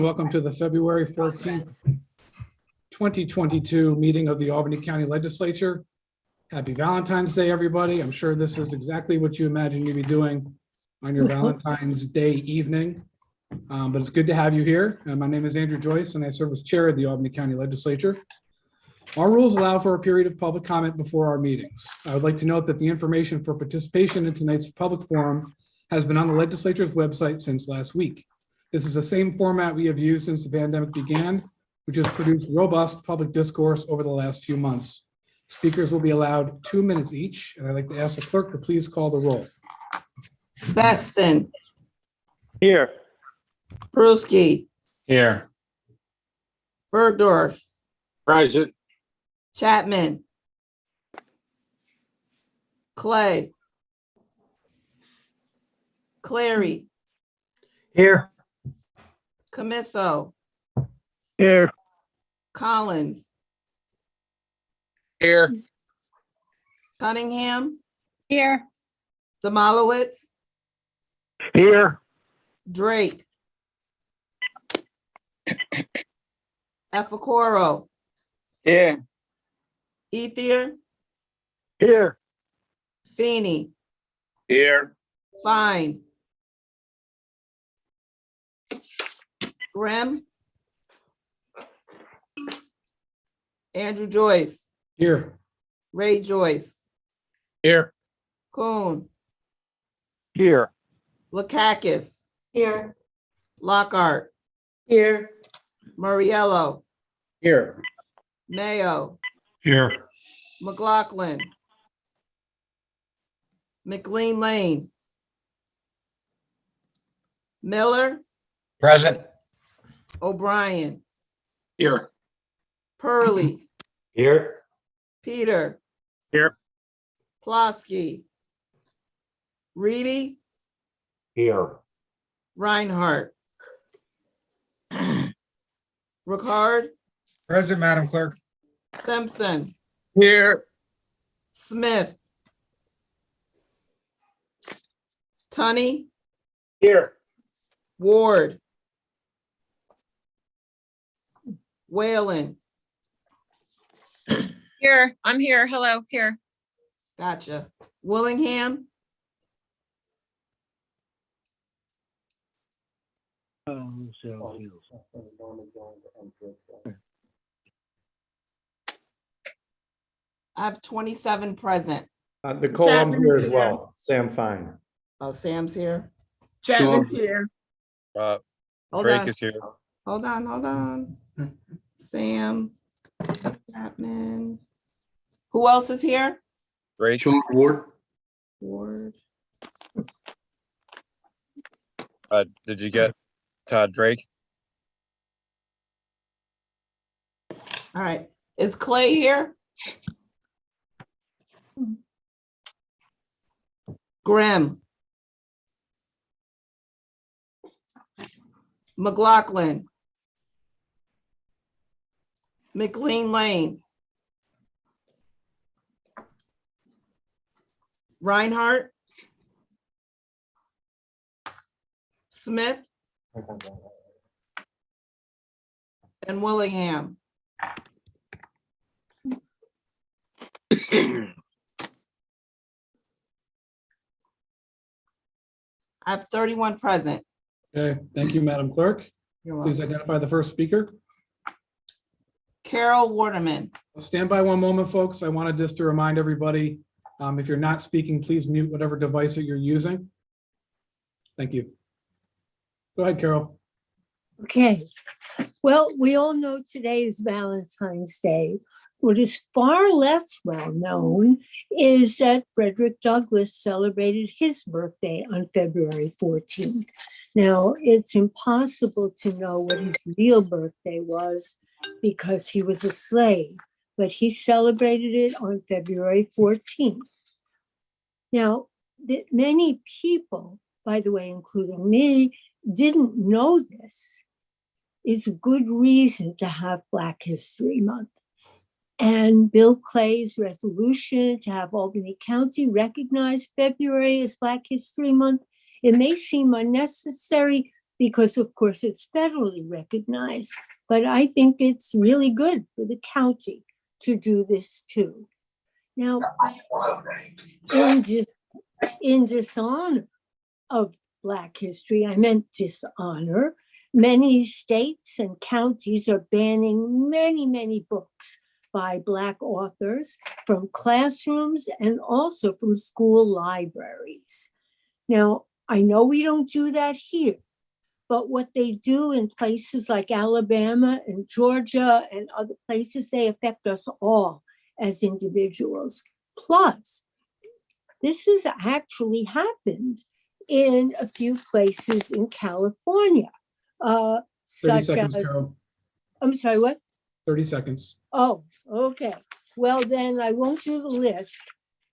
Welcome to the February 14th, 2022 meeting of the Albany County Legislature. Happy Valentine's Day, everybody. I'm sure this is exactly what you imagine you'd be doing on your Valentine's Day evening. But it's good to have you here. My name is Andrew Joyce, and I serve as chair of the Albany County Legislature. Our rules allow for a period of public comment before our meetings. I would like to note that the information for participation in tonight's public forum has been on the legislature's website since last week. This is the same format we have used since the pandemic began, which has produced robust public discourse over the last few months. Speakers will be allowed 2 minutes each, and I'd like to ask the clerk to please call the roll. Beston. Here. Brewski. Here. Bergdorf. Present. Chapman. Clay. Clary. Here. Camiso. Here. Collins. Here. Cunningham. Here. Zamalowitz. Here. Drake. Efacoro. Here. Ethier. Here. Feeney. Here. Fine. Grimm. Andrew Joyce. Here. Ray Joyce. Here. Kuhn. Here. Lakakis. Here. Lockhart. Here. Muriello. Here. Mayo. Here. McLaughlin. McLean Lane. Miller. Present. O'Brien. Here. Purley. Here. Peter. Here. Plosky. Reedy. Here. Reinhardt. Ricard. Present, Madam Clerk. Simpson. Here. Smith. Tunney. Here. Ward. Whalen. Here. I'm here. Hello. Here. Gotcha. Willingham. I have 27 present. Nicole, I'm here as well. Sam Fine. Oh, Sam's here. Chapman's here. Hold Drake on. is here. Hold on. Sam, Chapman. Who else is here? Drake. Ward. Ward. Did you get Todd Drake? All right. Is Clay here? Grimm. McLaughlin. McLean Lane. Reinhardt. Smith. And Willingham. I have 31 present. Okay, thank you, Madam Clerk. You're Please welcome. identify the first speaker. Carol Waterman. Stand by one moment, folks. I wanted just to remind everybody, if you're not speaking, please mute whatever device that you're using. Thank you. Go ahead, Carol. Okay, well, we all know today is Valentine's Day. What is far less well known is that Frederick Douglass celebrated his birthday on February 14th. Now, it's impossible to know what his real birthday was because he was a slave, but he celebrated it on February 14th. Now, many people, by the way, including me, didn't know this. Is a good reason to have Black History Month. And Bill Clay's resolution to have Albany County recognize February as Black History Month, it may seem unnecessary, because of course it's federally recognized. But I think it's really good for the county to do this too. Now, in dishonor of Black history, I meant dishonor, many states and counties are banning many books by Black authors from classrooms and also from school libraries. Now, I know we don't do that here, but what they do in places like Alabama and Georgia and other places, they affect us all as individuals. Plus, this has actually happened in a few places in California, 30 such seconds, as, Carol. I'm sorry, what? 30 seconds. Oh, okay. Well, then I won't do the list,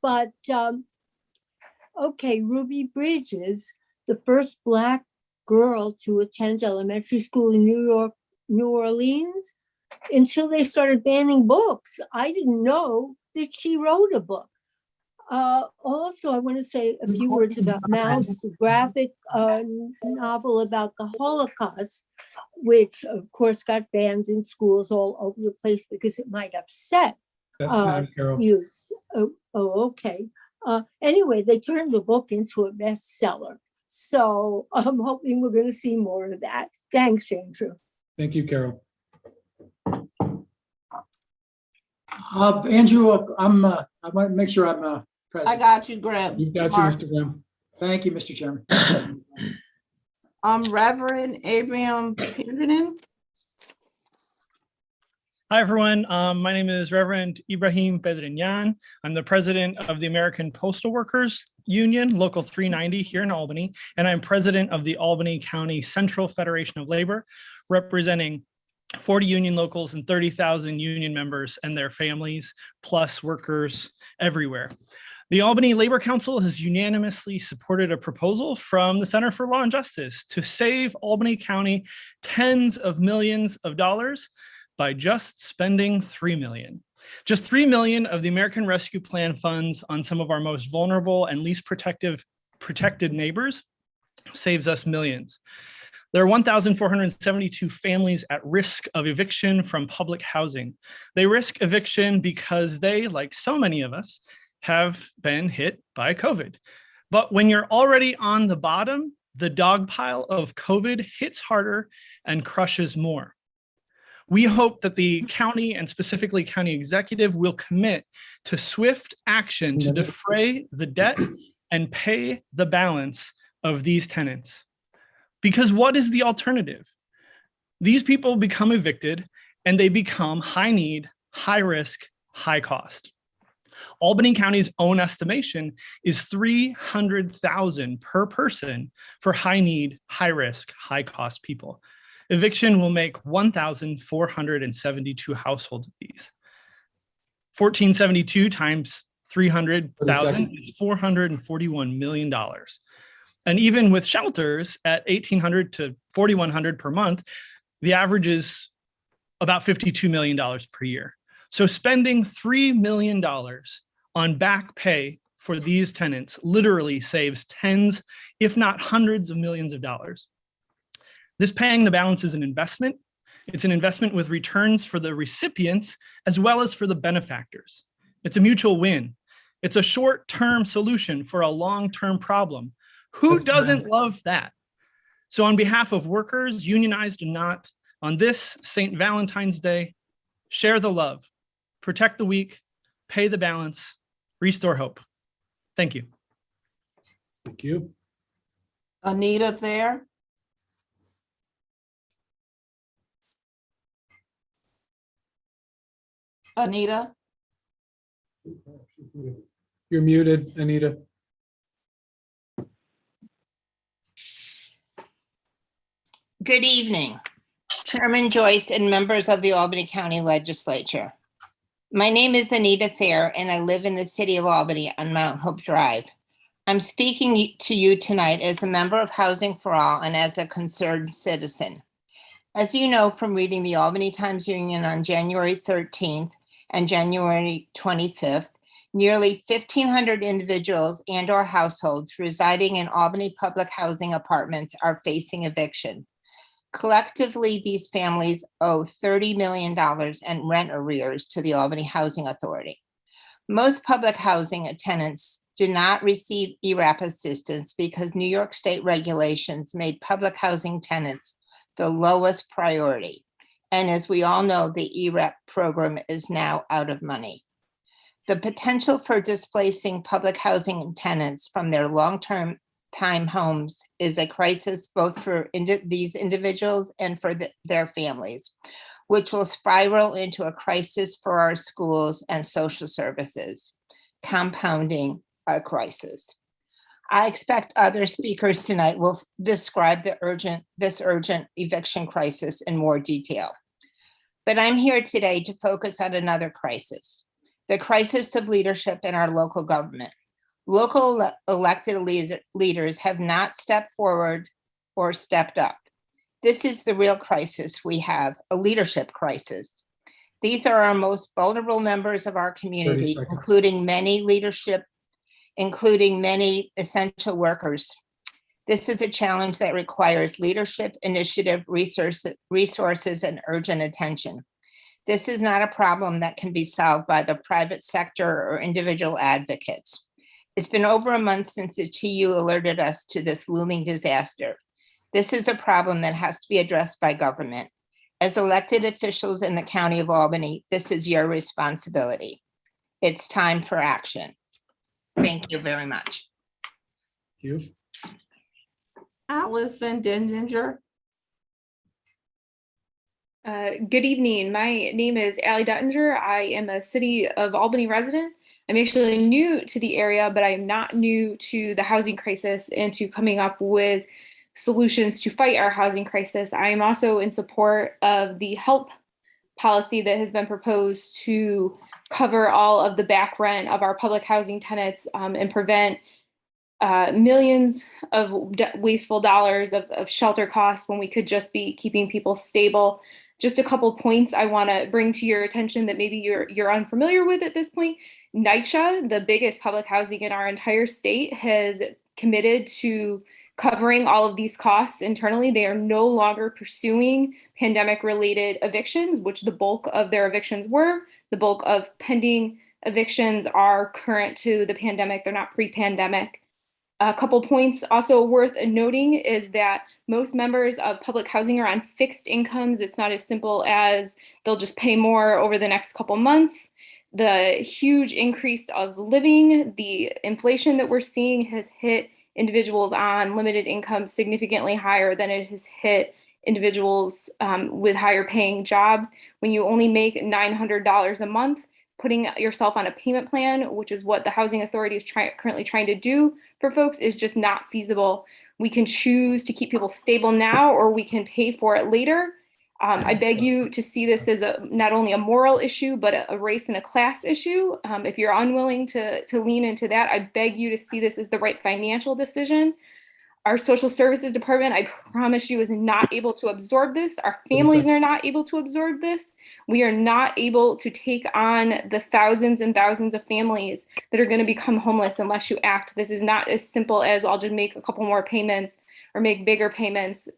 but okay, Ruby Bridges, the first Black girl to attend elementary school in New Orleans, until they started banning books. I didn't know that she wrote a book. Also, I want to say a few words about Mouse, the graphic novel about the Holocaust, which of course got banned in schools all over the place because it might upset That's time, Carol. youth. Okay. Anyway, they turned the book into a bestseller. So I'm hoping we're going to see more of that. Thanks, Andrew. Thank you, Carol. Andrew, I want to make sure I'm I present. got you, Graham. You got you, Mark. Mr. Graham. Thank you, Mr. Chairman. Reverend Abraham Pinkerton. Hi, everyone. My name is Reverend Ibrahim Bedrinyan. I'm the president of the American Postal Workers Union, Local 390 here in Albany, and I'm president of the Albany County Central Federation of Labor, representing 40 union locals and 30,000 union members and their families, plus workers everywhere. The Albany Labor Council has unanimously supported a proposal from the Center for Law and Justice to save Albany County tens of millions of dollars by just spending $3 million. Just $3 million of the American Rescue Plan funds on some of our most vulnerable and least protected neighbors saves us millions. There are 1,472 families at risk of eviction from public housing. They risk eviction because they, like so many of us, have been hit by COVID. But when you're already on the bottom, the dog pile of COVID hits harder and crushes more. We hope that the county and specifically county executive will commit to swift action to defray the debt and pay the balance of these tenants. Because what is the alternative? These people become evicted and they become high need, high risk, high cost. Albany County's own estimation is $300,000 per person for high need, high risk, high cost people. Eviction will make 1,472 households of these. 1,472 times 300,000 is $441 million. And even with shelters at $1,800 to $4,100 per month, the average is about $52 million per year. So spending $3 million on back pay for these tenants literally saves tens, if not hundreds of millions of dollars. This paying the balance is an investment. It's an investment with returns for the recipients as well as for the benefactors. It's a mutual win. It's a short-term solution for a long-term problem. Who doesn't love that? So on behalf of workers, unionized and not, on this St. Valentine's Day, share the love, protect the weak, pay the balance, restore hope. Thank you. Thank you. Anita there. Anita. You're muted, Anita. Good evening, Chairman Joyce and members of the Albany County Legislature. My name is Anita Thayer and I live in the city of Albany on Mount Hope Drive. I'm speaking to you tonight as a member of Housing for All and as a concerned citizen. As you know from reading the Albany Times Union on January 13th and January 25th, Nearly 1,500 individuals and/or households residing in Albany public housing apartments are facing eviction. Collectively, these families owe $30 million in rent arrears to the Albany Housing Authority. Most public housing tenants do not receive ERAP assistance because New York state regulations made public housing tenants the lowest priority. And as we all know, the ERAP program is now out of money. The potential for displacing public housing tenants from their long-term time homes is a crisis both for these individuals and for their families, which will spiral into a crisis for our schools and social services, compounding a crisis. I expect other speakers tonight will describe this urgent eviction crisis in more detail. But I'm here today to focus on another crisis, the crisis of leadership in our local government. Local elected leaders have not stepped forward or stepped up. This is the real crisis we have, a leadership crisis. These are our most vulnerable members of our community, including many essential workers. This is a challenge that requires leadership, initiative, resources, and urgent attention. This is not a problem that can be solved by the private sector or individual advocates. It's been over a month since the TU alerted us to this looming disaster. This is a problem that has to be addressed by government. As elected officials in the County of Albany, this is your responsibility. It's time for action. Thank you very much. You. Allison Denzinger. Good evening. My name is Allie Duttinger. I am a City of Albany resident. I'm actually new to the area, but I am not new to the housing crisis and to coming up with solutions to fight our housing crisis. I am also in support of the HELP policy that has been proposed to cover all of the back rent of our public housing tenants and prevent millions of wasteful dollars of shelter costs when we could just be keeping people stable. Just a couple points I want to bring to your attention that maybe you're unfamiliar with at this point. NYCHA, the biggest public housing in our entire state, has committed to covering all of these costs internally. They are no longer pursuing pandemic-related evictions, which the bulk of their evictions were. The bulk of pending evictions are current to the pandemic. They're not pre-pandemic. A couple points also worth noting is that most members of public housing are on fixed incomes. It's not as simple as they'll just pay more over the next couple months. The huge increase of living, the inflation that we're seeing has hit individuals on limited income significantly higher than it has hit individuals with higher paying jobs. When you only make $900 a month, putting yourself on a payment plan, which is what the Housing Authority is currently trying to do for folks, is just not feasible. We can choose to keep people stable now, or we can pay for it later. I beg you to see this as not only a moral issue, but a race and a class issue. If you're unwilling to lean into that, I beg you to see this as the right financial decision. Our social services department, I promise you, is not able to absorb this. Our families are not able to absorb this. We are not able to take on the thousands and thousands of families that are going to become homeless unless you act. This is not as simple as I'll just make a couple more payments or make bigger payments.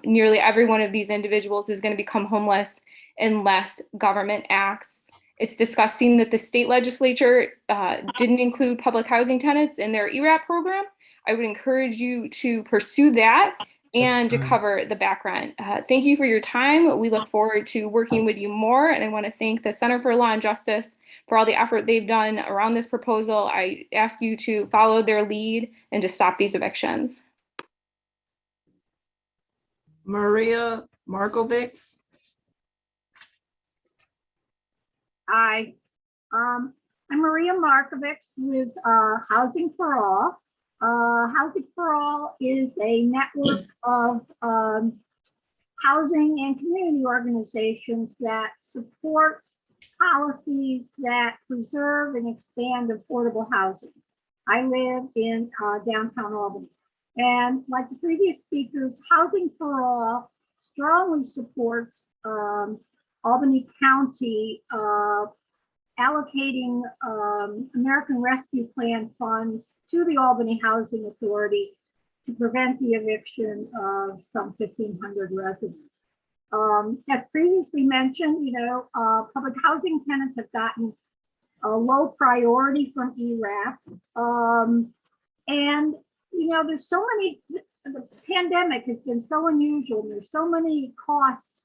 Nearly every one of these individuals is going to become homeless unless government acts. It's disgusting that the state legislature didn't include public housing tenants in their ERAP program. I would encourage you to pursue that and to cover the back rent. Thank you for your time. We look forward to working with you more. And I want to thank the Center for Law and Justice for all the effort they've done around this proposal. I ask you to follow their lead and to stop these evictions. Maria Markovics. Hi, I'm Maria Markovics with Housing for All. Housing for All is a network of housing and community organizations that support policies that preserve and expand affordable housing. I live in downtown Albany. And like the previous speakers, Housing for All strongly supports Albany County allocating American Rescue Plan funds to the Albany Housing Authority to prevent the eviction of some 1,500 residents. As previously mentioned, public housing tenants have gotten a low priority from ERAF. And, there's so many, the pandemic has been so unusual. And there's so many costs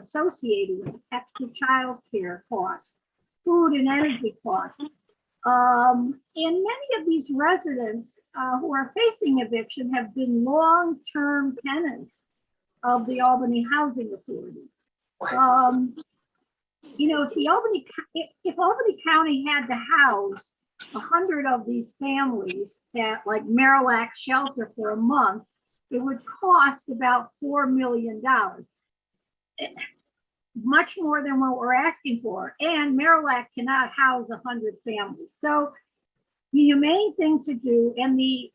associated with it, extra childcare costs, food and energy costs. And many of these residents who are facing eviction have been long-term tenants of the Albany Housing Authority. If Albany County had to house 100 of these families at like Marillac shelter for a month, it would cost about $4 million. Much more than what we're asking for. And Marillac cannot house 100 families. So the humane thing to do and the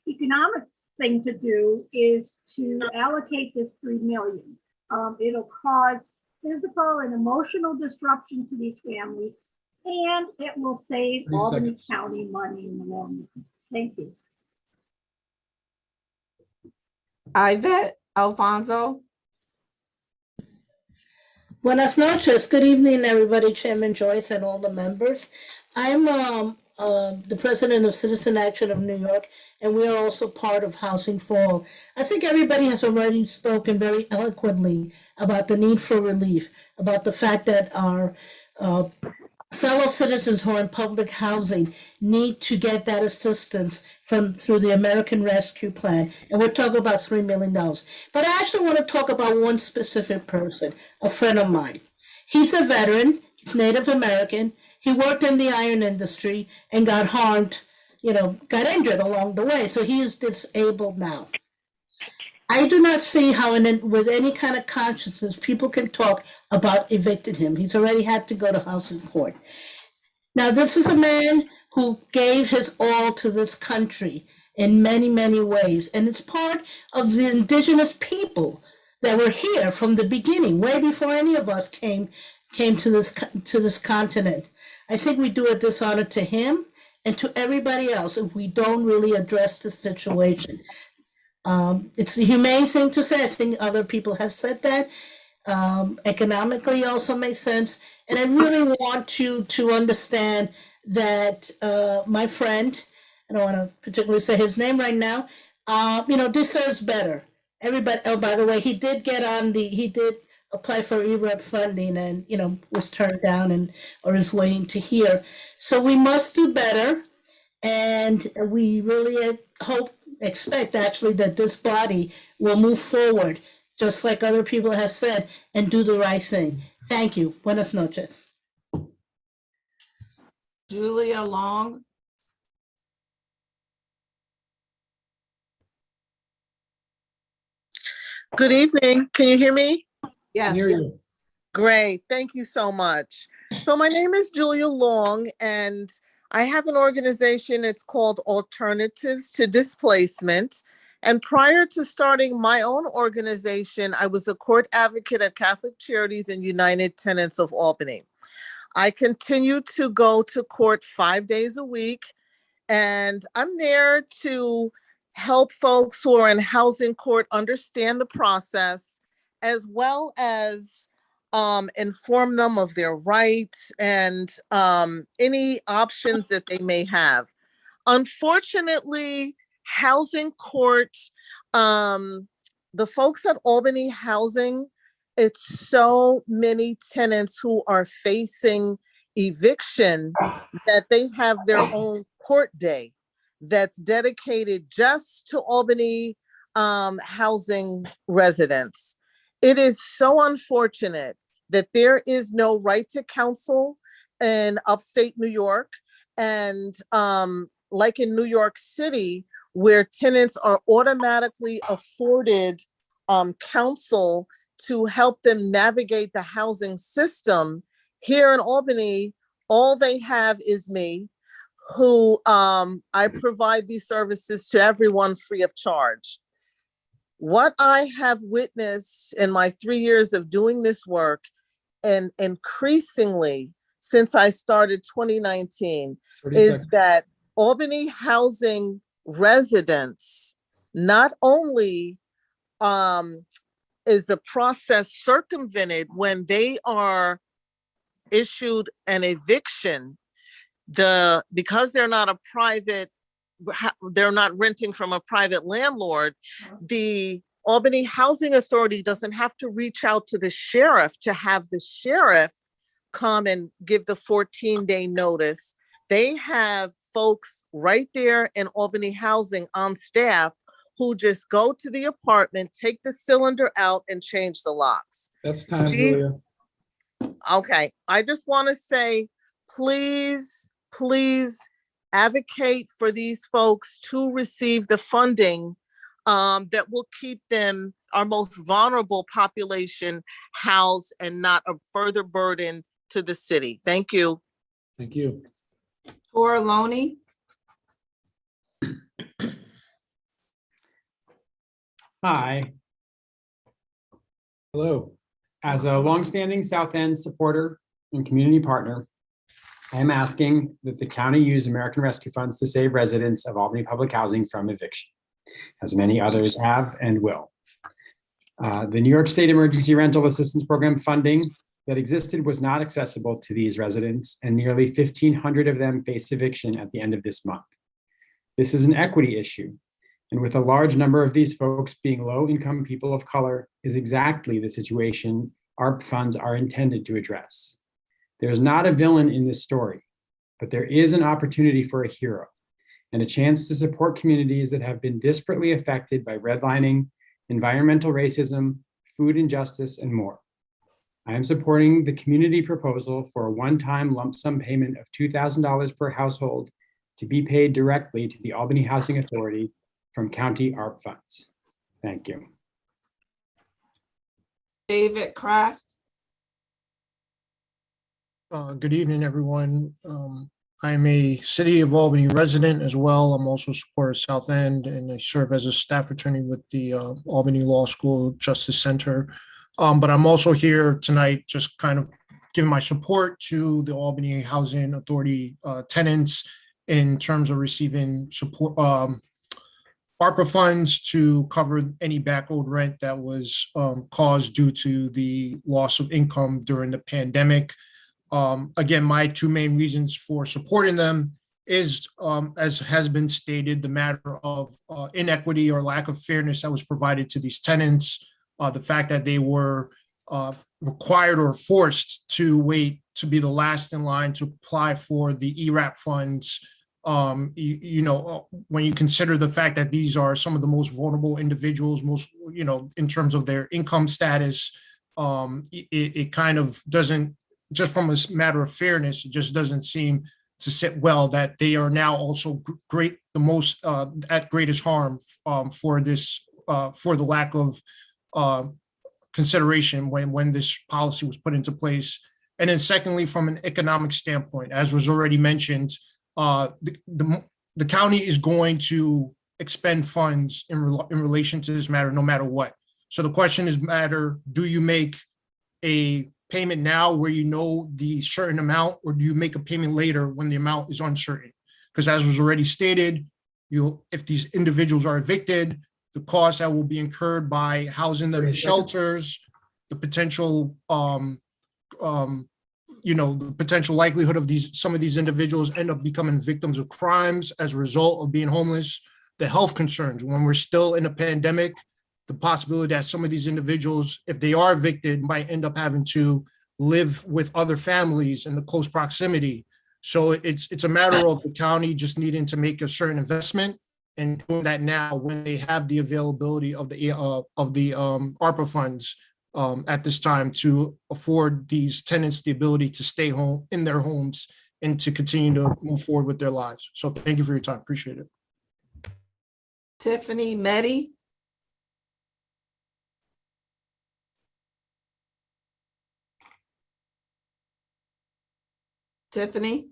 economic thing to do is to allocate this $3 million. It'll cause physical and emotional disruption to these families, and it will save Albany County money in the long run. Thank you. Yvette Alfonso. Buenas noches. Good evening, everybody. Chairman Joyce and all the members. I'm the president of Citizen Action of New York, and we are also part of Housing for All. I think everybody has already spoken very eloquently about the need for relief, about the fact that our fellow citizens who are in public housing need to get that assistance through the American Rescue Plan. And we're talking about $3 million. But I actually want to talk about one specific person, a friend of mine. He's a veteran, he's Native American. He worked in the iron industry and got harmed, got injured along the way. So he is disabled now. I do not see how with any kind of consciousness people can talk about evicting him. He's already had to go to housing court. Now, this is a man who gave his all to this country in many, many ways. And it's part of the indigenous people that were here from the beginning, way before any of us came to this continent. I think we do a dishonor to him and to everybody else if we don't really address the situation. It's the humane thing to say. I think other people have said that. Economically also makes sense. And I really want you to understand that my friend, I don't want to particularly say his name right now, deserves better. Everybody, oh, by the way, he did apply for ERAP funding and, was turned down or is waiting to hear. So we must do better. And we really expect actually that this body will move forward, just like other people have said, and do the right thing. Thank you. Buenas noches. Julia Long. Good evening. Can you hear me? Yes. Hear you. Great. Thank you so much. So my name is Julia Long, and I have an organization. It's called Alternatives to Displacement. And prior to starting my own organization, I was a court advocate at Catholic Charities and United Tenants of Albany. I continue to go to court 5 days a week, and I'm there to help folks who are in housing court understand the process, as well as inform them of their rights and any options that they may have. Unfortunately, housing court, the folks at Albany Housing, it's so many tenants who are facing eviction that they have their own court day that's dedicated just to Albany housing residents. It is so unfortunate that there is no right to counsel in upstate New York, and like in New York City, where tenants are automatically afforded counsel to help them navigate the housing system. Here in Albany, all they have is me, who I provide these services to everyone free of charge. What I have witnessed in my 3 years of doing this work, and increasingly since I started 2019 30 is seconds. that Albany housing residents, not only is the process circumvented when they are issued an eviction, because they're not a private, they're not renting from a private landlord, the Albany Housing Authority doesn't have to reach out to the sheriff to have the sheriff come and give the 14-day notice. They have folks right there in Albany Housing on staff who just go to the apartment, take the cylinder out and change the locks. That's time, Julia. Okay, I just want to say, please, please advocate for these folks to receive the funding that will keep them, our most vulnerable population, housed and not a further burden to the city. Thank you. Thank you. Tora Loney. Hi. Hello. As a longstanding South End supporter and community partner, I am asking that the county use American Rescue Funds to save residents of Albany Public Housing from eviction, as many others have and will. The New York State Emergency Rental Assistance Program funding that existed was not accessible to these residents, and nearly 1,500 of them face eviction at the end of this month. This is an equity issue, and with a large number of these folks being low-income people of color, is exactly the situation ARP funds are intended to address. There's not a villain in this story, but there is an opportunity for a hero and a chance to support communities that have been disparately affected by redlining, environmental racism, food injustice, and more. I am supporting the community proposal for a one-time lump sum payment of $2,000 per household to be paid directly to the Albany Housing Authority from county ARP funds. Thank you. David Kraft. Good evening, everyone. I'm a City of Albany resident as well. I'm also a supporter of South End, and I serve as a staff attorney with the Albany Law School Justice Center. But I'm also here tonight just kind of giving my support to the Albany Housing Authority tenants in terms of receiving support, ARPA funds to cover any backowed rent that was caused due to the loss of income during the pandemic. Again, my two main reasons for supporting them is, as has been stated, the matter of inequity or lack of fairness that was provided to these tenants, the fact that they were required or forced to wait to be the last in line to apply for the ERAP funds. When you consider the fact that these are some of the most vulnerable individuals, in terms of their income status, it kind of doesn't, just from a matter of fairness, it just doesn't seem to sit well that they are now also at greatest harm for this, for the lack of consideration when this policy was put into place. And then secondly, from an economic standpoint, as was already mentioned, the county is going to expend funds in relation to this matter, no matter what. So the question is do you make a payment now where you know the certain amount, or do you make a payment later when the amount is uncertain? Because as was already stated, if these individuals are evicted, the costs that will be incurred by housing them in shelters, the potential, the potential likelihood of some of these individuals end up becoming victims of crimes as a result of being homeless, the health concerns when we're still in a pandemic, the possibility that some of these individuals, if they are evicted, might end up having to live with other families in the close proximity. So it's a matter of the county just needing to make a certain investment and doing that now when they have the availability of the ARPA funds at this time to afford these tenants the ability to stay home in their homes and to continue to move forward with their lives. So thank you for your time. Appreciate it. Tiffany Meddy. Tiffany.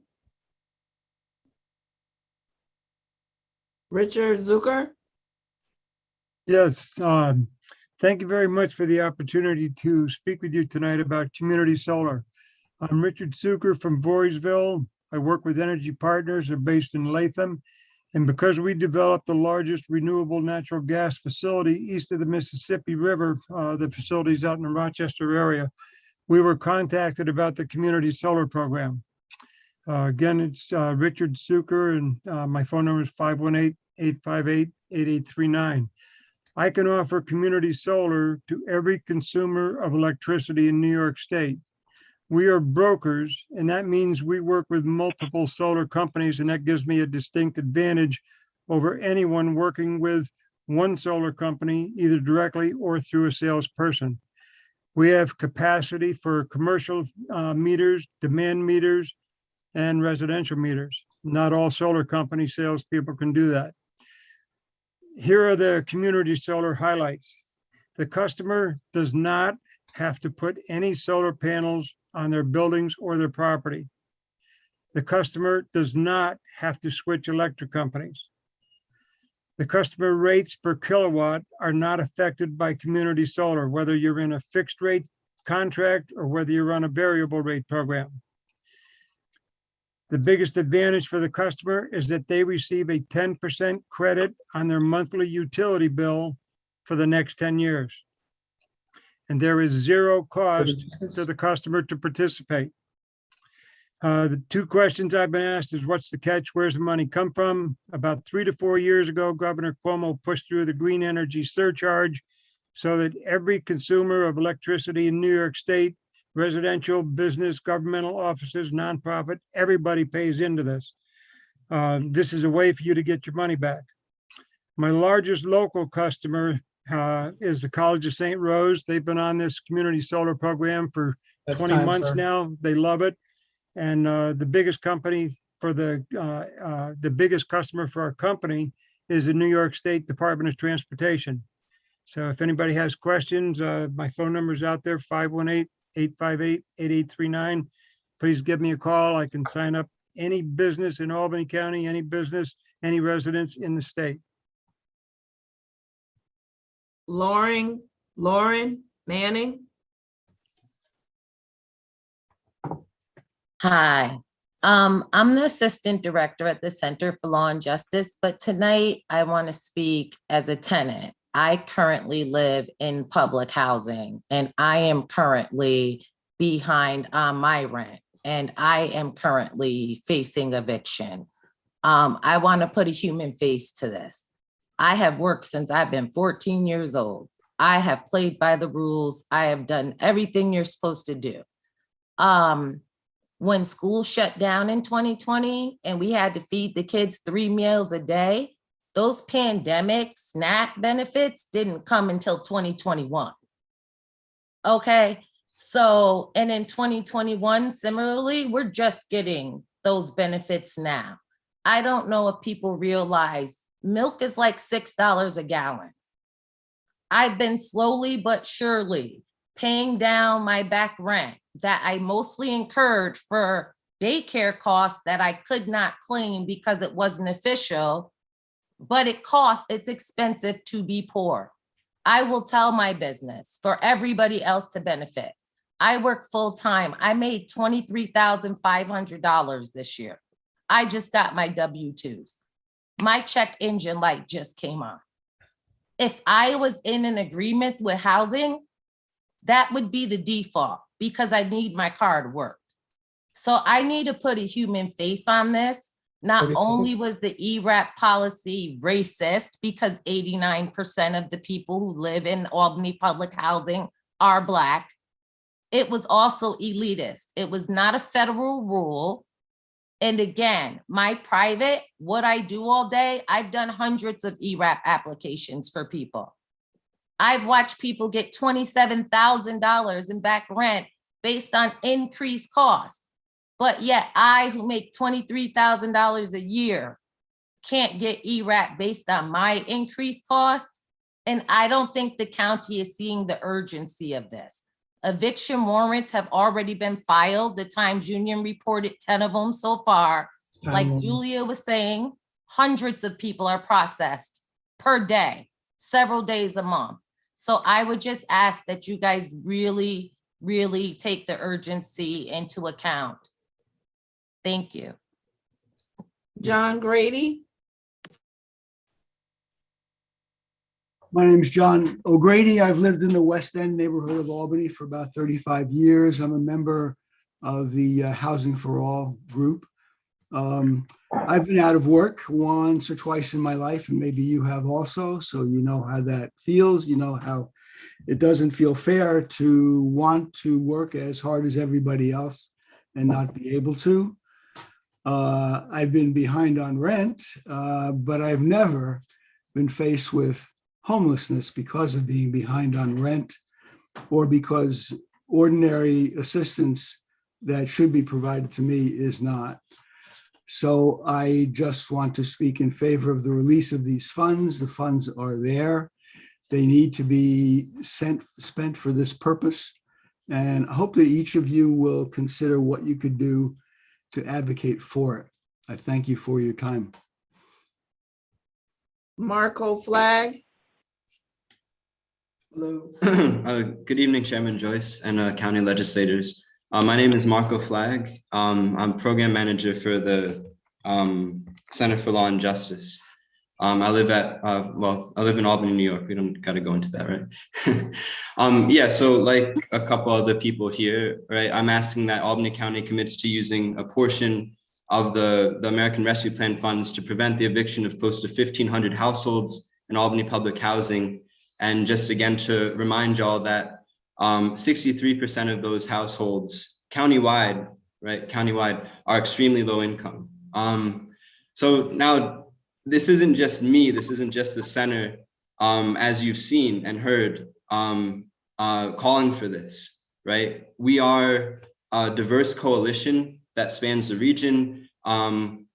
Richard Zucker. Yes, thank you very much for the opportunity to speak with you tonight about community solar. I'm Richard Suker from Voorheesville. I work with Energy Partners. They're based in Latham. And because we developed the largest renewable natural gas facility east of the Mississippi River, the facility's out in the Rochester area, we were contacted about the community solar program. Again, it's Richard Suker, and my phone number is 518-858-8839. I can offer community solar to every consumer of electricity in New York State. We are brokers, and that means we work with multiple solar companies, and that gives me a distinct advantage over anyone working with one solar company, either directly or through a salesperson. We have capacity for commercial meters, demand meters, and residential meters. Not all solar company salespeople can do that. Here are the community solar highlights. The customer does not have to put any solar panels on their buildings or their property. The customer does not have to switch electric companies. The customer rates per kilowatt are not affected by community solar, whether you're in a fixed rate contract or whether you're on a variable rate program. The biggest advantage for the customer is that they receive a 10% credit on their monthly utility bill for the next 10 years. And there is zero cost to the customer to participate. The two questions I've been asked is, what's the catch? Where's the money come from? About 3 to 4 years ago, Governor Cuomo pushed through the green energy surcharge so that every consumer of electricity in New York State, residential, business, governmental offices, nonprofit, everybody pays into this. This is a way for you to get your money back. My largest local customer is the College of St. Rose. They've been on this community solar program for 20 months now. They love it. And the biggest company for the biggest customer for our company is the New York State Department of Transportation. So if anybody has questions, my phone number is out there, 518-858-8839. Please give me a call. I can sign up any business in Albany County, any business, any residents in the state. Lauren Manning. Hi, I'm the Assistant Director at the Center for Law and Justice, but tonight I want to speak as a tenant. I currently live in public housing and I am currently behind on my rent and I am currently facing eviction. I want to put a human face to this. I have worked since I've been 14 years old. I have played by the rules. I have done everything you're supposed to do. When school shut down in 2020 and we had to feed the kids 3 meals a day, those pandemic SNAP benefits didn't come until 2021. Okay, so, and in 2021, similarly, we're just getting those benefits now. I don't know if people realize milk is like $6 a gallon. I've been slowly but surely paying down my back rent that I mostly incurred for daycare costs that I could not claim because it wasn't official, but it's expensive to be poor. I will tell my business for everybody else to benefit. I work full time. I made $23,500 this year. I just got my W-2s. My check engine light just came on. If I was in an agreement with housing, that would be the default because I need my car to work. So I need to put a human face on this. Not only was the ERAP policy racist because 89% of the people who live in Albany public housing are Black, it was also elitist. It was not a federal rule. And again, my private, what I do all day, I've done hundreds of ERAP applications for people. I've watched people get $27,000 in back rent based on increased costs. But yet I, who make $23,000 a year, can't get ERAP based on my increased costs. And I don't think the county is seeing the urgency of this. Eviction warrants have already been filed. The Times Union reported 10 of them so far. Like Julia was saying, hundreds of people are processed per day, several days a month. So I would just ask that you guys really really take the urgency into account. Thank you. John Grady. My name is John O'Grady. I've lived in the West End neighborhood of Albany for about 35 years. I'm a member of the Housing for All group. I've been out of work once or twice in my life, and maybe you have also, so you know how that feels. You know how it doesn't feel fair to want to work as hard as everybody else and not be able to. I've been behind on rent, but I've never been faced with homelessness because of being behind on rent or because ordinary assistance that should be provided to me is not. So I just want to speak in favor of the release of these funds. The funds are there. They need to be spent for this purpose. And I hope that each of you will consider what you could do to advocate for it. I thank you for your time. Marco Flag. Hello. Good evening, Chairman Joyce and county legislators. My name is Marco Flag. I'm program manager for the Center for Law and Justice. I live in Albany, New York. We don't got to go into that, right? Yeah, so like a couple other people here, right? I'm asking that Albany County commits to using a portion of the American Rescue Plan funds to prevent the eviction of close to 1,500 households in Albany public housing. And just again, to remind y'all that 63% of those households countywide, right, countywide are extremely low income. So now this isn't just me, this isn't just the center, as you've seen and heard, calling for this, right? We are a diverse coalition that spans the region.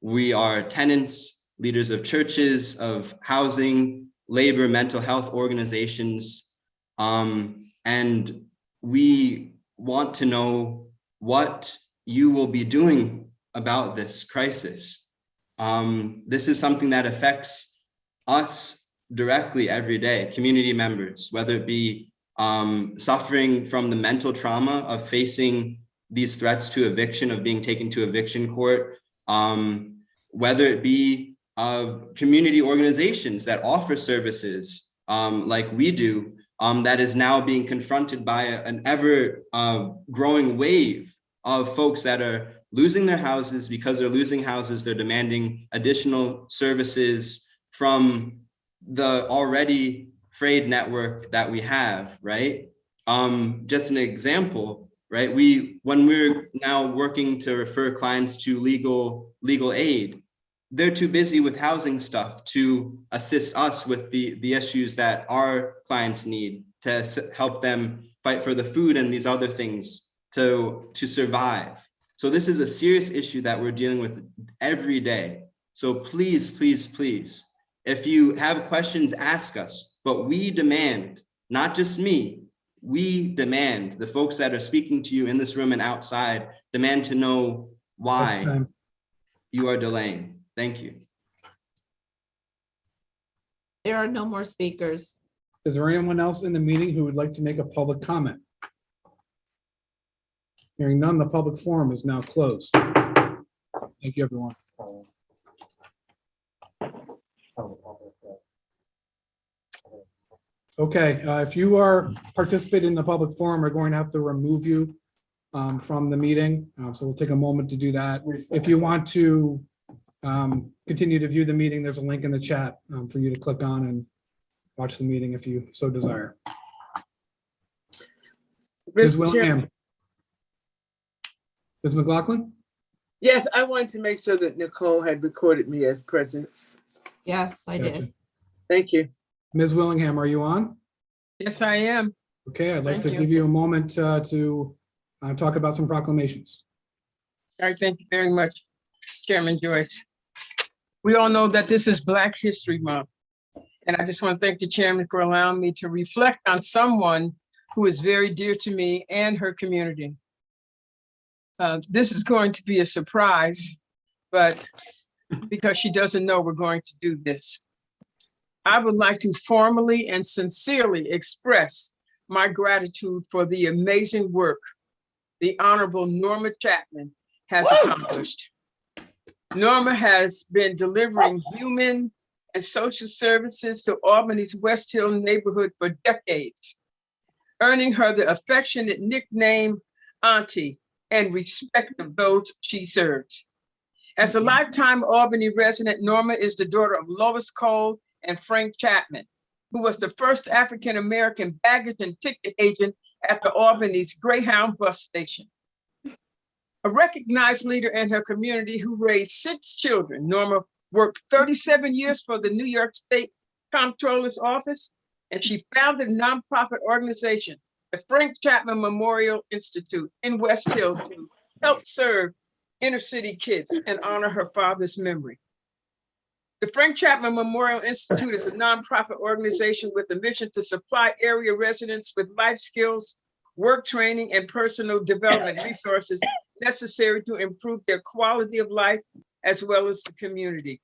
We are tenants, leaders of churches, of housing, labor, mental health organizations, and we want to know what you will be doing about this crisis. This is something that affects us directly every day, community members, whether it be suffering from the mental trauma of facing these threats to eviction, of being taken to eviction court, whether it be community organizations that offer services like we do, that is now being confronted by an ever growing wave of folks that are losing their houses. Because they're losing houses, they're demanding additional services from the already frayed network that we have, right? Just an example, right? When we're now working to refer clients to legal aid, they're too busy with housing stuff to assist us with the issues that our clients need to help them fight for the food and these other things to survive. So this is a serious issue that we're dealing with every day. So please, please, please, if you have questions, ask us. But we demand, not just me, we demand, the folks that are speaking to you in this room and outside, demand to know why you are delaying. Thank you. There are no more speakers. Is there anyone else in the meeting who would like to make a public comment? Hearing none, the public forum is now closed. Thank you, everyone. Okay, if you are participating in the public forum, we're going to have to remove you from the meeting. So we'll take a moment to do that. If you want to continue to view the meeting, there's a link in the chat for you to click on and watch the meeting if you so desire. Ms. Willingham. Ms. McLaughlin? Yes, I wanted to make sure that Nicole had recorded me as present. Yes, I did. Thank you. Ms. Willingham, are you on? Yes, I am. Okay, I'd like Thank to you. give you a moment to talk about some proclamations. All right, thank you very much, Chairman Joyce. We all know that this is Black History Month. And I just want to thank the chairman for allowing me to reflect on someone who is very dear to me and her community. This is going to be a surprise, but because she doesn't know we're going to do this. I would like to formally and sincerely express my gratitude for the amazing work the Honorable Norma Chapman has accomplished. Norma has been delivering human and social services to Albany's West Hill neighborhood for decades, earning her the affectionate nickname Auntie and respect of those she serves. As a lifetime Albany resident, Norma is the daughter of Lois Cole and Frank Chapman, who was the first African-American baggage and ticket agent at the Albany's Greyhound bus station. A recognized leader in her community who raised 6 children, Norma worked 37 years for the New York State Comptroller's Office, and she founded a nonprofit organization, the Frank Chapman Memorial Institute in West Hill, to help serve inner city kids and honor her father's memory. The Frank Chapman Memorial Institute is a nonprofit organization with a mission to supply area residents with life skills, work training, and personal development resources necessary to improve their quality of life as well as the community.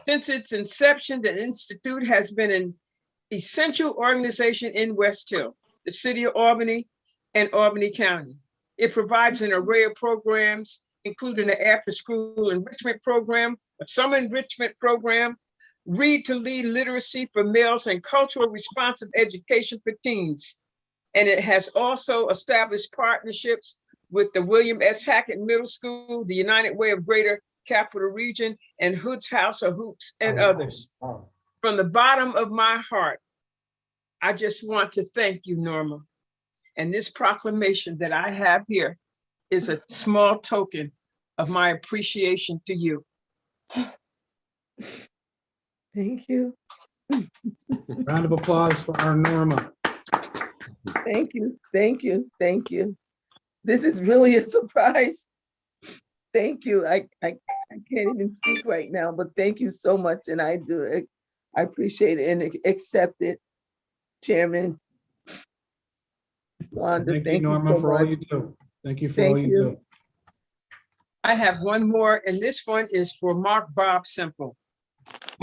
Since its inception, the Institute has been an essential organization in West Hill, the city of Albany, and Albany County. It provides an array of programs, including an after-school enrichment program, a summer enrichment program, read to lead literacy for males, and cultural responsive education for teens. And it has also established partnerships with the William S. Hackett Middle School, the United Way of Greater Capital Region, and Hood's House of Hoops, and others. From the bottom of my heart, I just want to thank you, Norma. And this proclamation that I have here is a small token of my appreciation to you. Thank you. Round of applause for our Norma. Thank you. Thank you. Thank you. This is really a surprise. Thank you. I can't even speak right now, but thank you so much. And I appreciate it and accept it. Chairman Wanda, Thank you, Norma, for all you do. Thank you for all you do. I have one more, and this one is for Mark Bob Simple.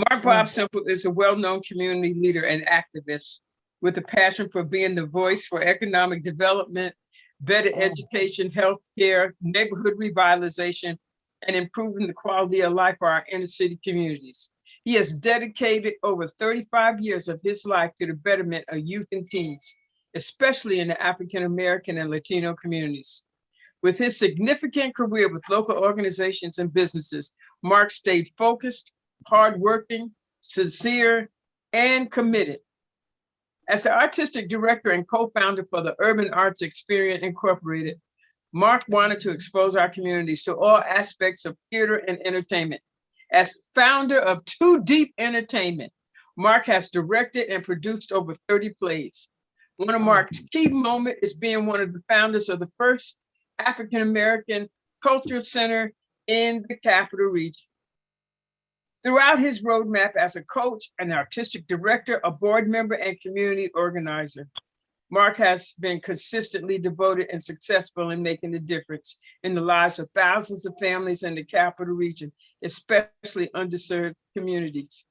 Mark Bob Simple is a well-known community leader and activist with a passion for being the voice for economic development, better education, healthcare, neighborhood revitalization, and improving the quality of life for our inner city communities. He has dedicated over 35 years of his life to the betterment of youth and teens, especially in the African-American and Latino communities. With his significant career with local organizations and businesses, Mark stayed focused, hardworking, sincere, and committed. As the artistic director and co-founder for the Urban Arts Experience Incorporated, Mark wanted to expose our communities to all aspects of theater and entertainment. As founder of Too Deep Entertainment, Mark has directed and produced over 30 plays. One of Mark's key moments is being one of the founders of the first African-American Cultural Center in the Capital Region. Throughout his roadmap as a coach, an artistic director, a board member, and community organizer, Mark has been consistently devoted and successful in making a difference in the lives of thousands of families in the Capital Region, especially underserved communities.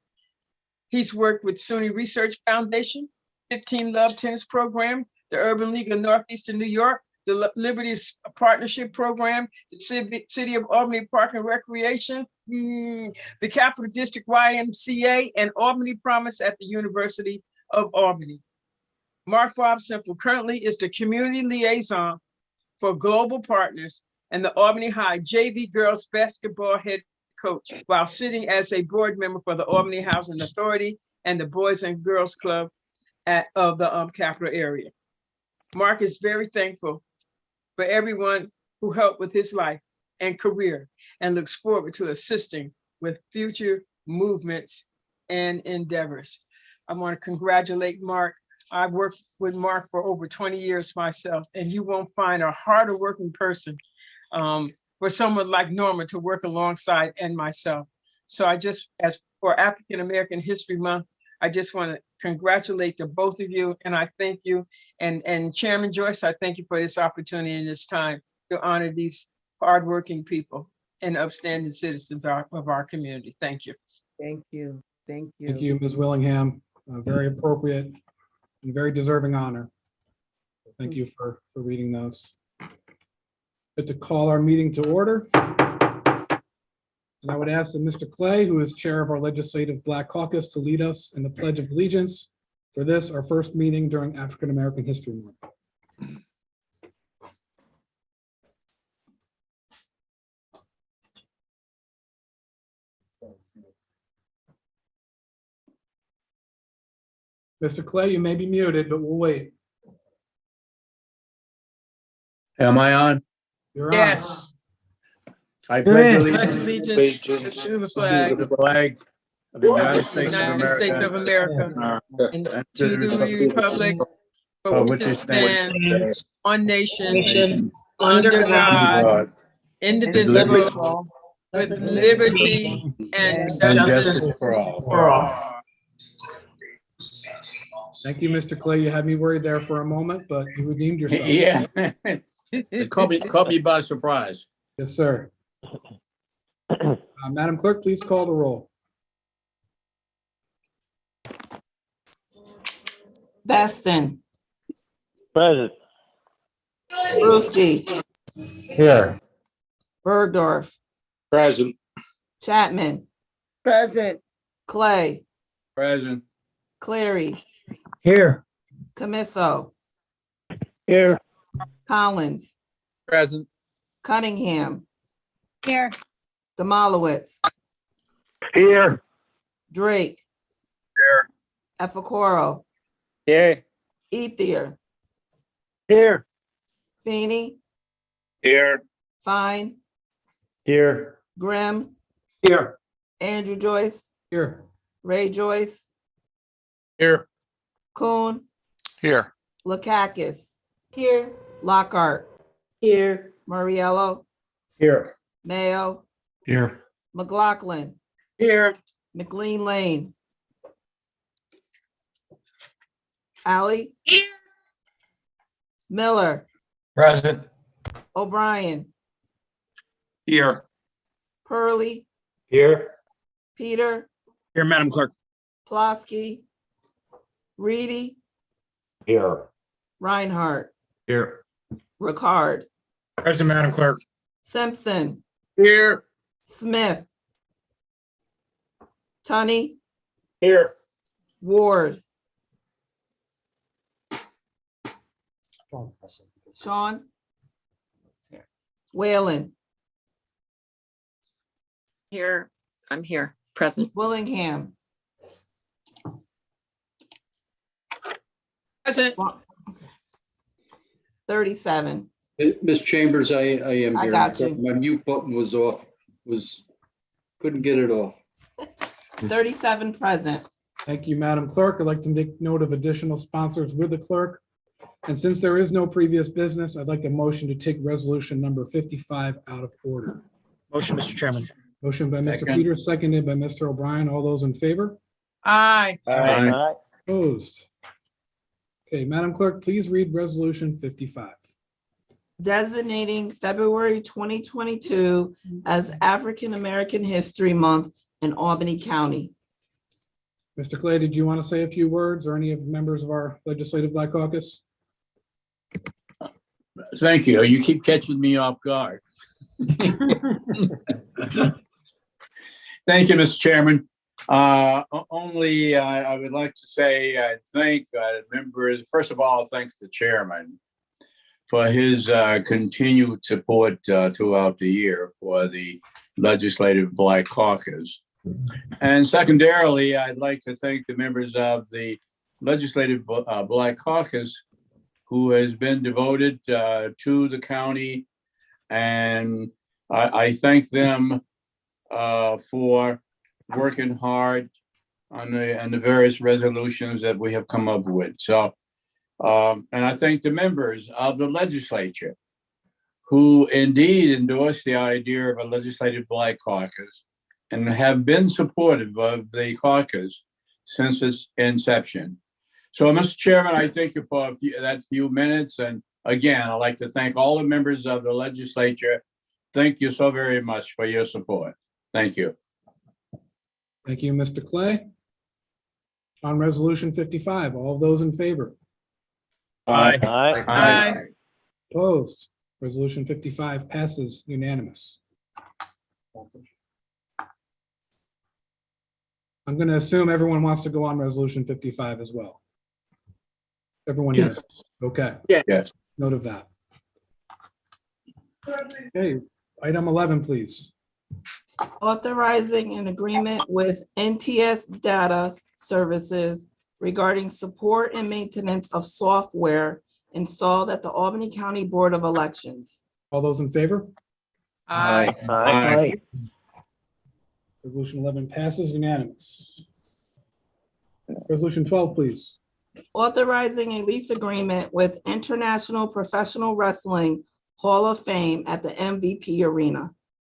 He's worked with SUNY Research Foundation, 15 Love Tennis Program, the Urban League of Northeastern New York, the Liberty Partnership Program, the City of Albany Park and Recreation, the Capital District YMCA, and Albany Promise at the University of Albany. Mark Bob Simple currently is the community liaison for Global Partners and the Albany High JV Girls Basketball head coach, while sitting as a board member for the Albany Housing Authority and the Boys and Girls Club of the capital area. Mark is very thankful for everyone who helped with his life and career, and looks forward to assisting with future movements and endeavors. I want to congratulate Mark. I've worked with Mark for over 20 years myself, and you won't find a harder working person for someone like Norma to work alongside and myself. So I just, as for African American History Month, I just want to congratulate the both of you, and I thank you. And Chairman Joyce, I thank you for this opportunity and this time to honor these hardworking people and upstanding citizens of our community. Thank you. Thank you. Thank you. Thank you, Ms. Willingham. Very appropriate and very deserving honor. Thank you for reading those. But to call our meeting to order. And I would ask that Mr. Clay, who is chair of our Legislative Black Caucus, to lead us in the Pledge of Allegiance for this, our first meeting during African American History Month. Mr. Clay, you may be muted, but we'll wait. Am I on? You're on. Yes. I pledge Pledge allegiance allegiance to the flag to the flag of the United States of United States of America America and to the republic for which it stands, one nation, under God, indivisible, with liberty and justice for all. Thank you, Mr. Clay. You had me worried there for a moment, but you redeemed yourself. Yeah. It caught me by surprise. Yes, sir. Madam Clerk, please call the roll. Baston, Present. Ruski, Here. Bergdorf, Present. Chapman. Present. Clay, Present. Cleary, Here. Camisso, Here. Collins, Present. Cunningham, Here. Demolowitz, Here. Drake, Here. Efacoro, Here. Ethier, Here. Feeney, Here. Fine, Here. Grimm, Here. Andrew Joyce, Here. Ray Joyce, Here. Kuhn, Here. Lakakis, here, Lockhart, here, Murriello, Here. Mayo, Here. McLaughlin, Here. McLean Lane, Alley, Miller, Present. O'Brien, Here. Hurley, Here. Peter, Here, Madam Clerk. Plosky, Reedy, Here. Reinhardt, Here. Ricard, Present, Madam Clerk. Simpson, Here. Smith, Tunney, Here. Ward, Sean, Whalen, Here, I'm here, present. Willingham, Present. 37. Ms. Chambers, I am I here. got you. My mute button was off, couldn't get it off. 37 present. Thank you, Madam Clerk. I'd like to make note of additional sponsors with the clerk. And since there is no previous business, I'd like a motion to take resolution number 55 out of order. Motion, Mr. Chairman. Motion by Mr. Second. Peters, seconded by Mr. O'Brien. All those in favor? Aye. Aye. Opposed? Okay, Madam Clerk, please read resolution 55. Designating February 2022 as African American History Month in Albany County. Mr. Clay, did you want to say a few words, or any of the members of our Legislative Black Caucus? Thank you. You keep catching me off guard. Thank you, Mr. Chairman. Only I would like to say I thank members. First of all, thanks to Chairman for his continued support throughout the year for the Legislative Black Caucus. And secondarily, I'd like to thank the members of the Legislative Black Caucus who has been devoted to the county. And I thank them for working hard on the various resolutions that we have come up with. So, and I thank the members of the legislature who indeed endorsed the idea of a Legislative Black Caucus and have been supportive of the caucus since its inception. So, Mr. Chairman, I thank you for that few minutes. And again, I'd like to thank all the members of the legislature. Thank you so very much for your support. Thank you. Thank you, Mr. Clay. On resolution 55, all of those in favor? Aye. Opposed? Resolution 55 passes unanimous. I'm going to assume everyone wants to go on resolution 55 as well. Everyone, yes. Okay. Yes. Note of that. Okay, item 11, please. Authorizing an agreement with NTS Data Services regarding support and maintenance of software installed at the Albany County Board of Elections. All those in favor? Aye. Resolution 11 passes unanimous. Resolution 12, please. Authorizing a lease agreement with International Professional Wrestling Hall of Fame at the MVP Arena.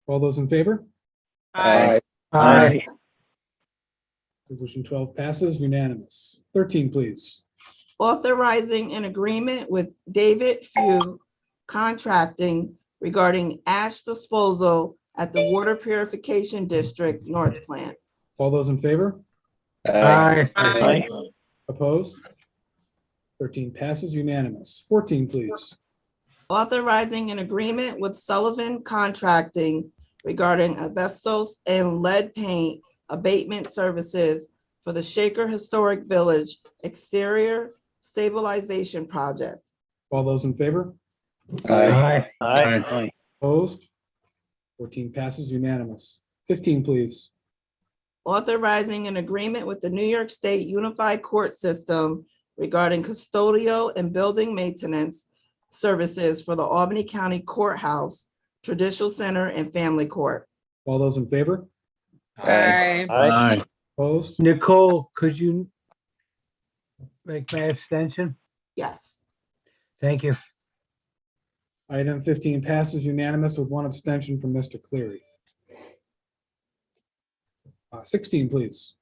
All those in favor? Aye. Resolution 12 passes unanimous. 13, please. Authorizing an agreement with David Few Contracting regarding ash disposal at the Water Purification District North Plant. All those in favor? Aye. Opposed? 13 passes unanimous. 14, please. Authorizing an agreement with Sullivan Contracting regarding asbestos and lead paint abatement services for the Shaker Historic Village exterior stabilization project. All those in favor? Opposed? 14 passes unanimous. 15, please. Authorizing an agreement with the New York State Unified Court System regarding custodial and building maintenance services for the Albany County Courthouse, Traditional Center, and Family Court. All those in favor? Aye. Opposed? Nicole, could you make my abstention? Yes. Thank you. Item 15 passes unanimous with one abstention from Mr. Cleary. 16, please.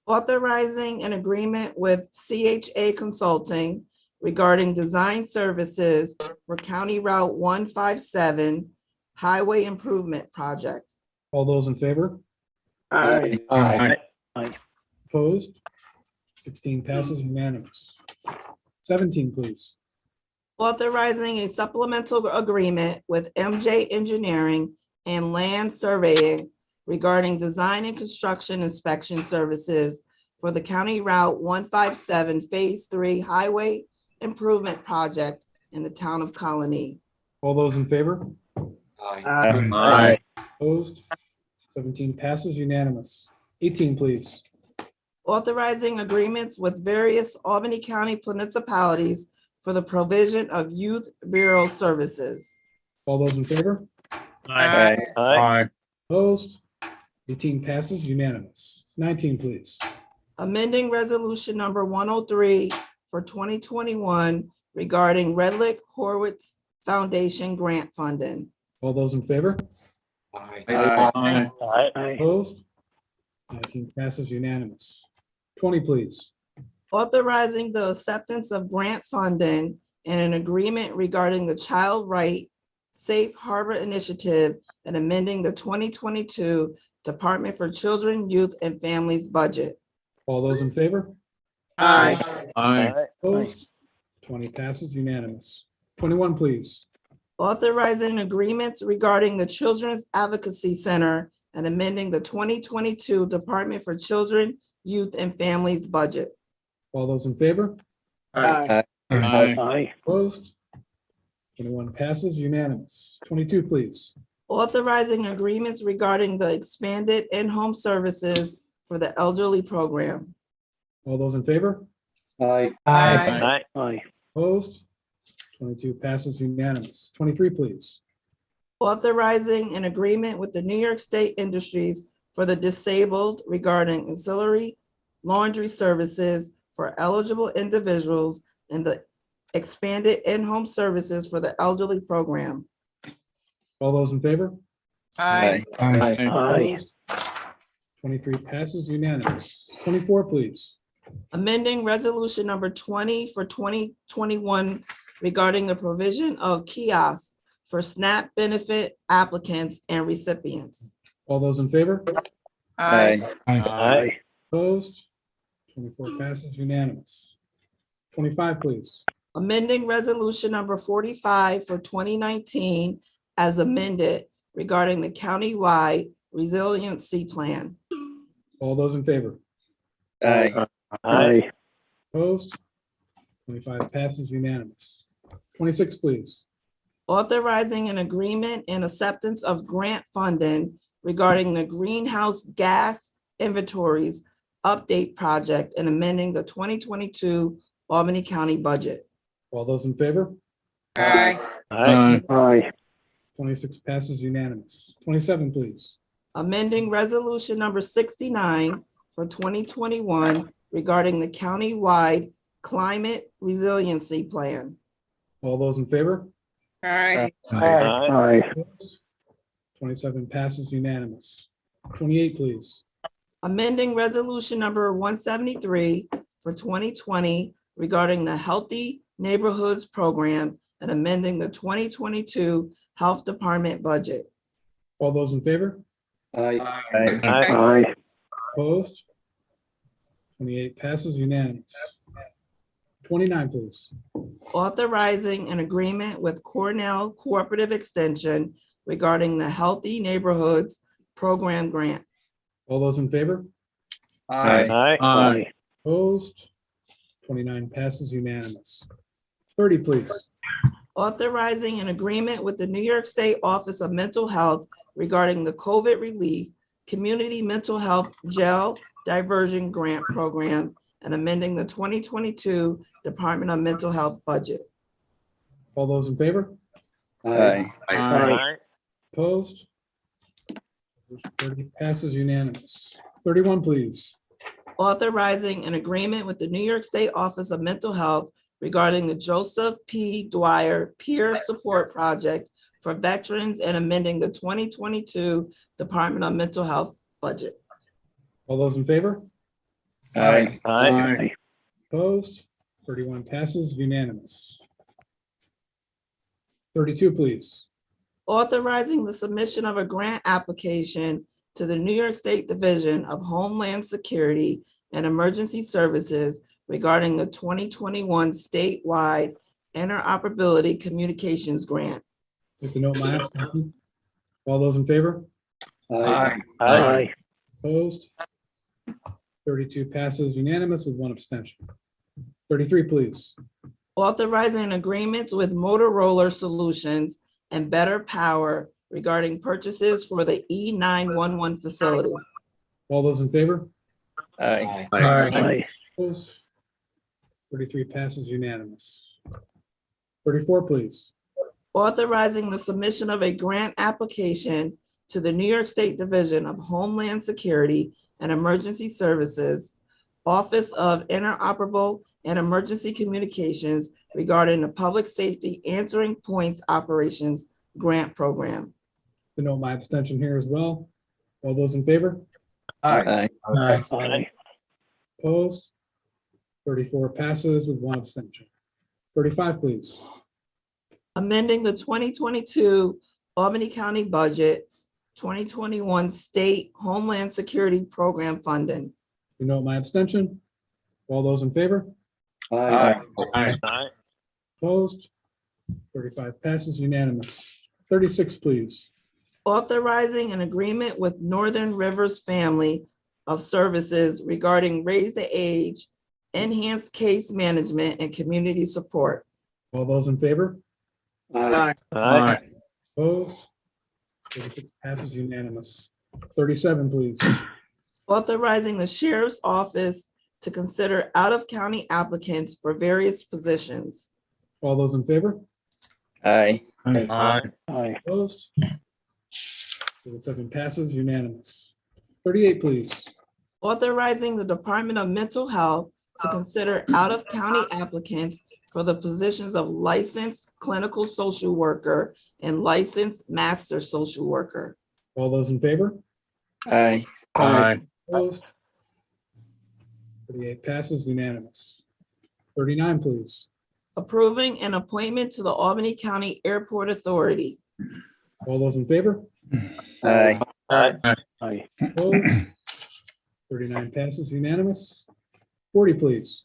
Authorizing an agreement with CHA Consulting regarding design services for County Route 157 Highway Improvement Project. All those in favor? Opposed? 16 passes unanimous. 17, please. Authorizing a supplemental agreement with MJ Engineering and Land Surveying regarding design and construction inspection services for the County Route 157 Phase 3 Highway Improvement Project in the town of Colony. All those in favor? Aye. Opposed? 17 passes unanimous. 18, please. Authorizing agreements with various Albany County municipalities for the provision of youth bureau services. All those in favor? Aye. Opposed? 18 passes unanimous. 19, please. Amending resolution number 103 for 2021 regarding Redlick Horwitz Foundation grant funding. All those in favor? Aye. Opposed? 19 passes unanimous. 20, please. Authorizing the acceptance of grant funding and an agreement regarding the Child Right Safe Harbor Initiative and amending the 2022 Department for Children, Youth, and Families budget. All those in favor? Aye. Opposed? 20 passes unanimous. 21, please. Authorizing agreements regarding the Children's Advocacy Center and amending the 2022 Department for Children, Youth, and Families budget. All those in favor? Aye. Opposed? 21 passes unanimous. 22, please. Authorizing agreements regarding the expanded in-home services for the elderly program. All those in favor? Aye. Opposed? 22 passes unanimous. 23, please. Authorizing an agreement with the New York State Industries for the disabled regarding ancillary laundry services for eligible individuals and the expanded in-home services for the elderly program. All those in favor? Aye. Opposed? 23 passes unanimous. 24, please. Amending resolution number 20 for 2021 regarding the provision of kiosks for SNAP benefit applicants and recipients. All those in favor? Aye. Opposed? 24 passes unanimous. 25, please. amending resolution number 45 for 2019 as amended regarding the countywide resiliency plan. All those in favor? Aye. Opposed? 25 passes unanimous. 26, please. Authorizing an agreement and acceptance of grant funding regarding the greenhouse gas inventories update project and amending the 2022 Albany County budget. All those in favor? Aye. Aye. 26 passes unanimous. 27, please. Amending resolution number 69 for 2021 regarding the countywide climate resiliency plan. All those in favor? Aye. Aye. Opposed? 27 passes unanimous. 28, please. Amending resolution number 173 for 2020 regarding the Healthy Neighborhoods Program and amending the 2022 Health Department budget. All those in favor? Aye. Opposed? 28 passes unanimous. 29, please. Authorizing an agreement with Cornell Cooperative Extension regarding the Healthy Neighborhoods Program grant. All those in favor? Aye. Opposed? 29 passes unanimous. 30, please. Authorizing an agreement with the New York State Office of Mental Health regarding the COVID relief Community Mental Health Jail Diversion Grant Program and amending the 2022 Department of Mental Health budget. All those in favor? Aye. Opposed? 30 passes unanimous. 31, please. Authorizing an agreement with the New York State Office of Mental Health regarding the Joseph P. Dwyer Peer Support Project for veterans and amending the 2022 Department of Mental Health budget. All those in favor? Aye. Opposed? 31 passes unanimous. 32, please. Authorizing the submission of a grant application to the New York State Division of Homeland Security and Emergency Services regarding the 2021 statewide interoperability communications grant. With the note my abstention. All those in favor? Aye. Opposed? 32 passes unanimous with one abstention. 33, please. Authorizing agreements with Motorola Solutions and Better Power regarding purchases for the E911 facility. All those in favor? Aye. Opposed? 33 passes unanimous. 34, please. Authorizing the submission of a grant application to the New York State Division of Homeland Security and Emergency Services, Office of Interoperable and Emergency Communications regarding the Public Safety Answering Points Operations Grant Program. To note my abstention here as well. All those in favor? Aye. Opposed? 34 passes with one abstention. 35, please. Amending the 2022 Albany County budget, 2021 State Homeland Security Program funding. To note my abstention. All those in favor? Aye. Opposed? 35 passes unanimous. 36, please. Authorizing an agreement with Northern Rivers Family of Services regarding raise the age, enhanced case management, and community support. All those in favor? Aye. Opposed? 36 passes unanimous. 37, please. Authorizing the Sheriff's Office to consider out-of-county applicants for various positions. All those in favor? Aye. Opposed? 37 passes unanimous. 38, please. Authorizing the Department of Mental Health to consider out-of-county applicants for the positions of licensed clinical social worker and licensed master social worker. All those in favor? Aye. Opposed? 38 passes unanimous. 39, please. Approving an appointment to the Albany County Airport Authority. All those in favor? Aye. Opposed? 39 passes unanimous. 40, please.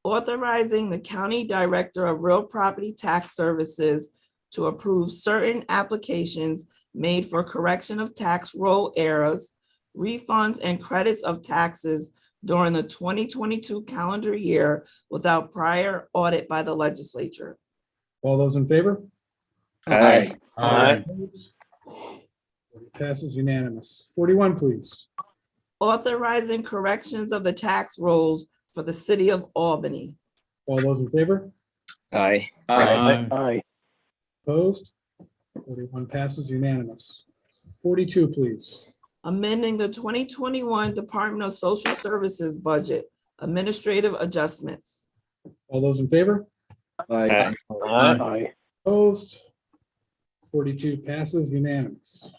authorizing the county director of real property tax services to approve certain applications made for correction of tax roll errors, refunds, and credits of taxes during the 2022 calendar year without prior audit by the legislature. All those in favor? Aye. Opposed? Passes unanimous. 41, please. Authorizing corrections of the tax rolls for the city of Albany. All those in favor? Aye. Opposed? 41 passes unanimous. 42, please. Amending the 2021 Department of Social Services budget, administrative adjustments. All those in favor? Aye. Opposed? 42 passes unanimous.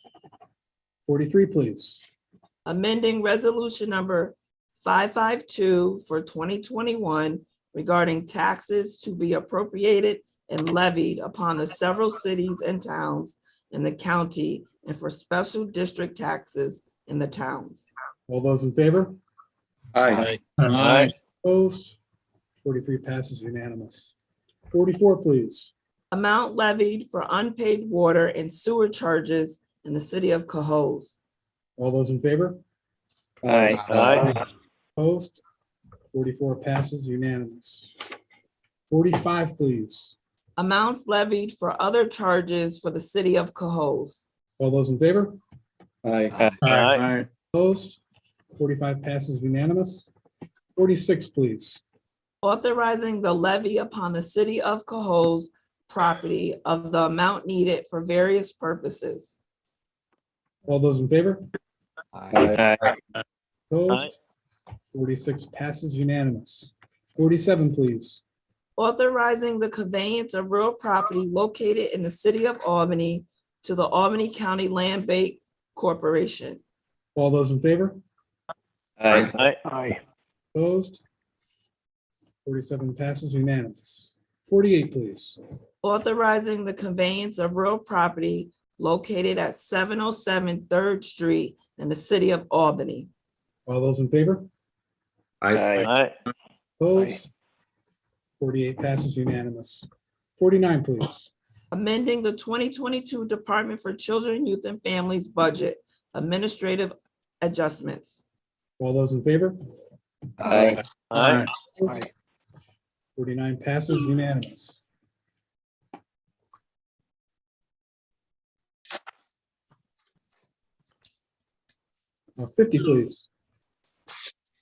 43, please. Amending resolution number 552 for 2021 regarding taxes to be appropriated and levied upon the several cities and towns in the county and for special district taxes in the towns. All those in favor? Aye. Opposed? 43 passes unanimous. 44, please. Amount levied for unpaid water and sewer charges in the city of Cohoes. All those in favor? Aye. Opposed? 44 passes unanimous. 45, please. Amounts levied for other charges for the city of Cohoes. All those in favor? Aye. Opposed? 45 passes unanimous. 46, please. Authorizing the levy upon the city of Cohoes property of the amount needed for various purposes. All those in favor? Aye. Opposed? 46 passes unanimous. 47, please. Authorizing the conveyance of real property located in the city of Albany to the Albany County Land Bank Corporation. All those in favor? Aye. Opposed? 47 passes unanimous. 48, please. Authorizing the conveyance of real property located at 707 3rd Street in the city of Albany. All those in favor? Aye. Opposed? 48 passes unanimous. 49, please. Amending the 2022 Department for Children, Youth, and Families budget, administrative adjustments. All those in favor? Aye. Opposed? 49 passes unanimous. Now 50, please.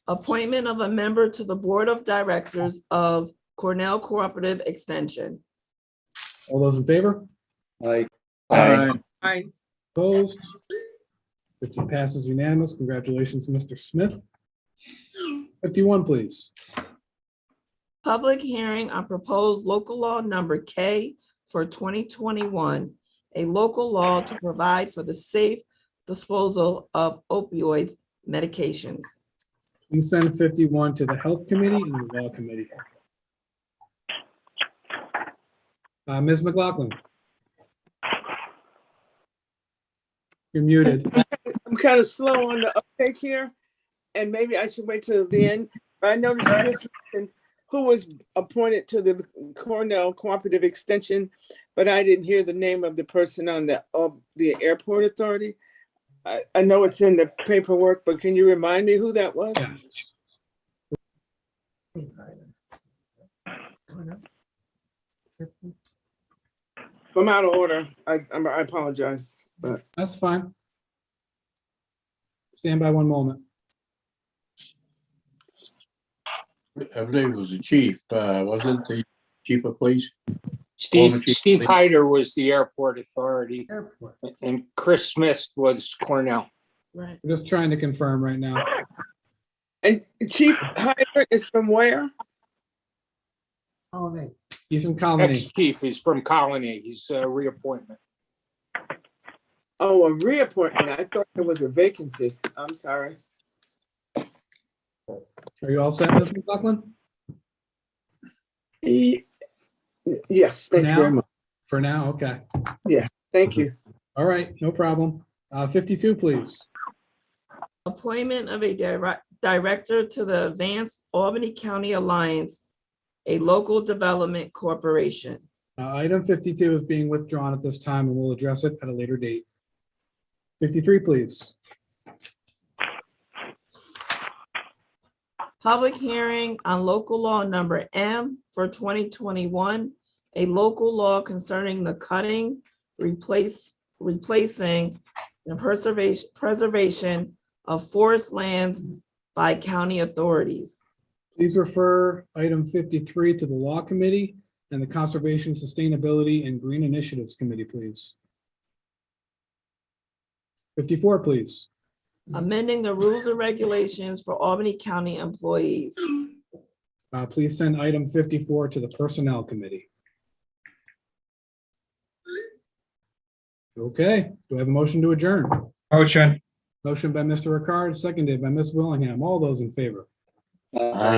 Appointment of a member to the Board of Directors of Cornell Cooperative Extension. All those in favor? Aye. Aye. Opposed? 50 passes unanimous. Congratulations, Mr. Smith. 51, please. Public hearing on proposed local law number K for 2021, a local law to provide for the safe disposal of opioids medications. You send 51 to the Health Committee and the Law Committee. Ms. McLaughlin. You're muted. I'm kind of slow on the uptake here, and maybe I should wait till the end. But I noticed you just mentioned who was appointed to the Cornell Cooperative Extension, but I didn't hear the name of the person on the airport authority. I know it's in the paperwork, but can you remind me who that was? I'm out of order. I apologize, but That's fine. Stand by one moment. I believe it was the chief, wasn't the chief of police? Steve Hyder was the airport authority, and Chris Smith was Cornell. Right. We're just trying to confirm right now. and Chief Hyder is from where? He's from Colony. Ex-chief is from Colony. He's a reappointment. Oh, a reappointment. I thought it was a vacancy. I'm sorry. Are you all set, Ms. McLaughlin? Yes, thank you very much. For now, okay. Thank you. All right, no problem. 52, please. Appointment of a director to the Advanced Albany County Alliance a local development corporation. Item 52 is being withdrawn at this time, and we'll address it at a later date. 53, please. Public hearing on local law number M for 2021, a local law concerning the cutting, replacing, and preservation of forest lands by county authorities. Please refer item 53 to the Law Committee and the Conservation, Sustainability, and Green Initiatives Committee, please. 54, please. Amending the rules and regulations for Albany County employees. Please send item 54 to the Personnel Committee. Okay, do I have a motion to adjourn? Motion. Motion by Mr. Ricard, seconded by Ms. Willingham. All those in favor? Aye.